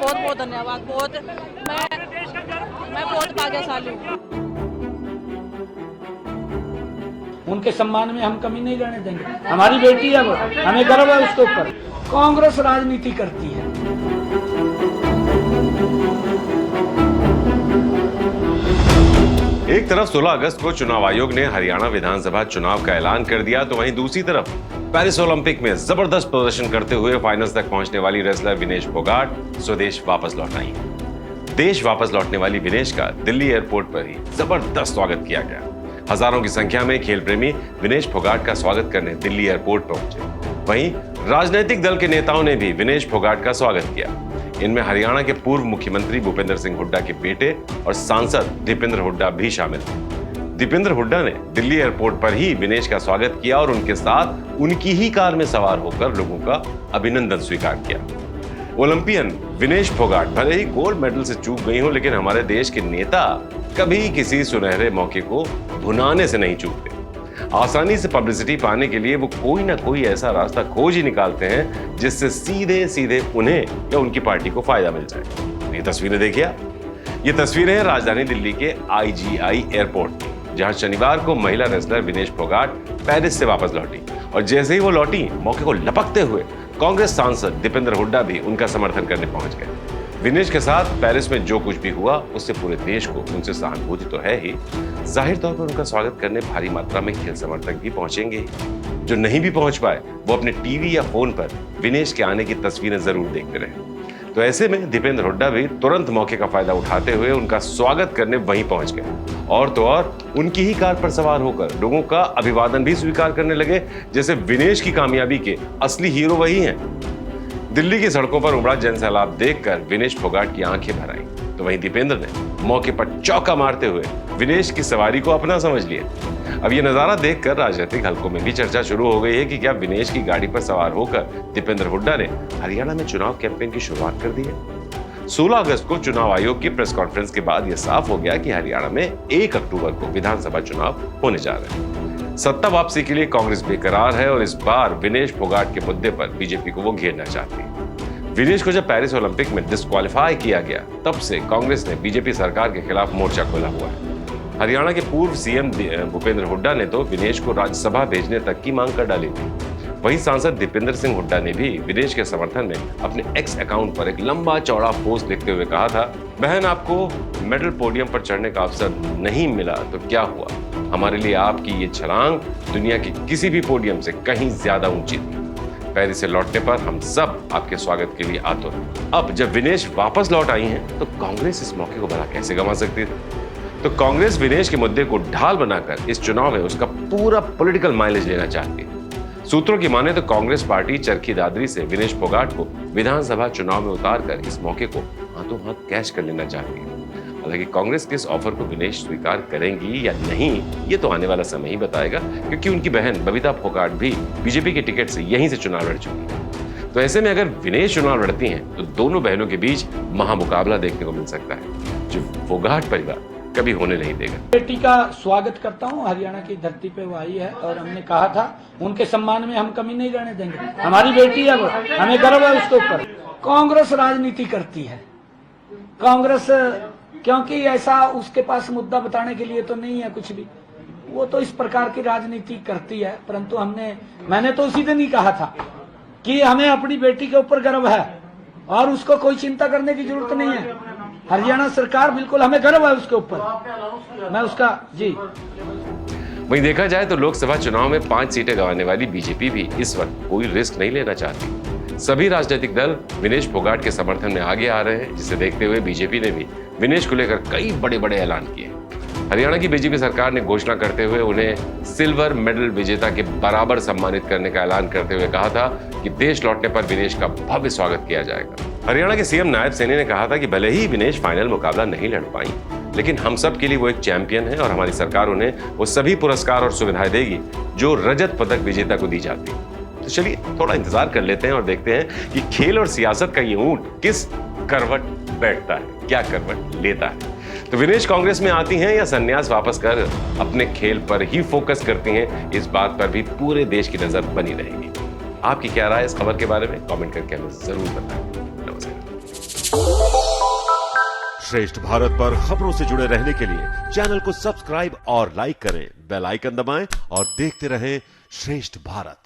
बहुत बहुत धन्यवाद। मैं बहुत भाग्यशाली हूँ। उनके सम्मान में हम कमी नहीं रहने देंगे। हमारी बेटी है वो, हमें गर्व है उसके ऊपर। कांग्रेस राजनीति करती है। एक तरफ 16 अगस्त को चुनाव आयोग ने हरियाणा विधानसभा चुनाव का ऐलान कर दिया, तो वहीं दूसरी तरफ पेरिस ओलंपिक में जबरदस्त प्रदर्शन करते हुए फाइनल्स तक पहुंचने वाली रेसलर विनेश फोगाट स्वदेश वापस लौट आई। देश वापस लौटने वाली विनेश का दिल्ली एयरपोर्ट पर ही जबरदस्त स्वागत किया गया। हजारों की संख्या में खेल प्रेमी विनेश फोगाट का स्वागत करने दिल्ली एयरपोर्ट पहुंचे। वहीं राजनीतिक दल के नेताओं ने भी विनेश फोगाट का स्वागत किया। इनमें हरियाणा के पूर्व मुख्यमंत्री भूपेंद्र सिंह हुड्डा के बेटे और सांसद दीपेंद्र हुड्डा भी शामिल थे। दीपेंद्र हुड्डा ने दिल्ली एयरपोर्ट पर ही विनेश का स्वागत किया और उनके साथ उनकी ही कार में सवार होकर लोगों का अभिनंदन स्वीकार किया। ओलंपियन विनेश फोगाट भले ही गोल्ड मेडल से चूक गई हो, लेकिन हमारे देश के नेता कभी किसी सुनहरे मौके को भुनाने से नहीं चूकते। आसानी से पब्लिसिटी पाने के लिए वो कोई ना कोई ऐसा रास्ता खोज ही निकालते हैं जिससे सीधे सीधे उन्हें या उनकी पार्टी को फायदा मिल जाए। ये तस्वीरें देखिए। ये तस्वीरें हैं राजधानी दिल्ली के IGI एयरपोर्ट की, जहां शनिवार को महिला रेसलर विनेश फोगाट पेरिस से वापस लौटी और जैसे ही वो लौटी, मौके को लपकते हुए कांग्रेस सांसद दीपेंद्र हुड्डा भी उनका समर्थन करने पहुंच गए। विनेश के साथ पेरिस में जो कुछ भी हुआ उससे पूरे देश को उनसे सहानुभूति तो है ही, जाहिर तौर पर उनका स्वागत करने भारी मात्रा में खेल समर्थक भी पहुंचेंगे। जो नहीं भी पहुंच पाए वो अपने टीवी या फोन पर विनेश के आने की तस्वीरें जरूर देखते रहे। तो ऐसे में दीपेंद्र हुड्डा भी तुरंत मौके का फायदा उठाते हुए उनका स्वागत करने वहीं पहुंच गए और तो और उनकी ही कार पर सवार होकर लोगों का अभिवादन भी स्वीकार करने लगे, जैसे विनेश की कामयाबी के असली हीरो वही हैं। दिल्ली की सड़कों पर उमड़ा जनसैलाब देखकर विनेश फोगाट की आंखें भर आईं, तो वहीं दीपेंद्र ने मौके पर चौका मारते हुए विनेश की सवारी को अपना समझ लिया। अब ये नजारा देखकर राजनीतिक हलकों में भी चर्चा शुरू हो गई है कि क्या विनेश की गाड़ी पर सवार होकर दीपेंद्र हुड्डा ने हरियाणा में चुनाव कैंपेन की शुरुआत कर दी है। 16 अगस्त को चुनाव आयोग की प्रेस कॉन्फ्रेंस के बाद यह साफ हो गया कि हरियाणा में 1 अक्टूबर को विधानसभा चुनाव होने जा रहे हैं। सत्ता वापसी के लिए कांग्रेस बेकरार है और इस बार विनेश फोगाट के मुद्दे पर बीजेपी को वो घेरना चाहती है। विनेश को जब पेरिस ओलंपिक में डिस्क्वालीफाई किया गया, तब से कांग्रेस ने बीजेपी सरकार के खिलाफ मोर्चा खोला हुआ है। हरियाणा के पूर्व सीएम भूपेंद्र हुड्डा ने तो विनेश को राज्यसभा भेजने तक की मांग कर डाली थी। वहीं सांसद दीपेंद्र सिंह हुड्डा ने भी विनेश के समर्थन में अपने एक्स अकाउंट पर एक लंबा चौड़ा पोस्ट लिखते हुए कहा था, बहन आपको मेडल पोडियम पर चढ़ने का अवसर नहीं मिला तो क्या हुआ, हमारे लिए आपकी ये छलांग दुनिया के किसी भी पोडियम से कहीं ज्यादा ऊंची थी। पेरिस से लौटने पर हम सब आपके स्वागत के लिए आतुर हैं। अब जब विनेश वापस लौट आई हैं, तो कांग्रेस इस मौके को भला कैसे गंवा सकती थी? तो कांग्रेस विनेश के मुद्दे को ढाल बनाकर इस चुनाव में उसका पूरा पॉलिटिकल माइलेज लेना चाहती है। सूत्रों की माने तो कांग्रेस पार्टी चरखी दादरी से विनेश फोगाट को विधानसभा चुनाव में उतारकर इस मौके को हाथों हाथ कैश कर लेना चाहती है। हालांकि कांग्रेस के इस ऑफर को विनेश स्वीकार करेंगी या नहीं, ये तो आने वाला समय ही बताएगा, क्योंकि उनकी बहन बबीता फोगाट भी बीजेपी के टिकट से यहीं से चुनाव लड़ चुकी है। तो ऐसे में अगर विनेश चुनाव लड़ती हैं, तो दोनों बहनों के बीच महामुकाबला देखने को मिल सकता है, जो फोगाट परिवार कभी होने नहीं देगा। बेटी का स्वागत करता हूं। हरियाणा की धरती पे वो आई है और हमने कहा था उनके सम्मान में हम कमी नहीं रहने देंगे। हमारी बेटी है वो, हमें गर्व है उसके ऊपर। कांग्रेस राजनीति करती है। कांग्रेस क्योंकि ऐसा उसके पास मुद्दा बताने के लिए तो नहीं है कुछ भी, वो तो इस प्रकार की राजनीति करती है। परंतु मैंने तो उसी दिन ही कहा था कि हमें अपनी बेटी के ऊपर गर्व है और उसको कोई चिंता करने की जरूरत नहीं है। हरियाणा सरकार बिल्कुल, हमें गर्व है उसके ऊपर। मैं उसका जी। वहीं देखा जाए तो लोकसभा चुनाव में 5 सीटें गंवाने वाली बीजेपी भी इस वक्त कोई रिस्क नहीं लेना चाहती। सभी राजनीतिक दल विनेश फोगाट के समर्थन में आगे आ रहे हैं, जिसे देखते हुए बीजेपी ने भी विनेश को लेकर कई बड़े बड़े ऐलान किए। हरियाणा की बीजेपी सरकार ने घोषणा करते हुए उन्हें सिल्वर मेडल विजेता के बराबर सम्मानित करने का ऐलान करते हुए कहा था कि देश लौटने पर विनेश का भव्य स्वागत किया जाएगा। हरियाणा के सीएम नायब सैनी ने कहा था कि भले ही विनेश फाइनल मुकाबला नहीं लड़ पाई, लेकिन हम सब के लिए वो एक चैंपियन है और हमारी सरकार उन्हें वो सभी पुरस्कार और सुविधाएं देगी जो रजत पदक विजेता को दी जाती है। तो चलिए थोड़ा इंतजार कर लेते हैं और देखते हैं कि खेल और सियासत का ये ऊंट किस करवट बैठता है, क्या करवट लेता है। तो विनेश कांग्रेस में आती हैं या संन्यास वापस कर अपने खेल पर ही फोकस करती हैं, इस बात पर भी पूरे देश की नजर बनी रहेगी। आपकी क्या राय इस खबर के बारे में कमेंट करके हमें जरूर बताएं। नमस्कार। श्रेष्ठ भारत पर खबरों से जुड़े रहने के लिए चैनल को सब्सक्राइब और लाइक करें, बेल आइकन दबाएं और देखते रहें श्रेष्ठ भारत।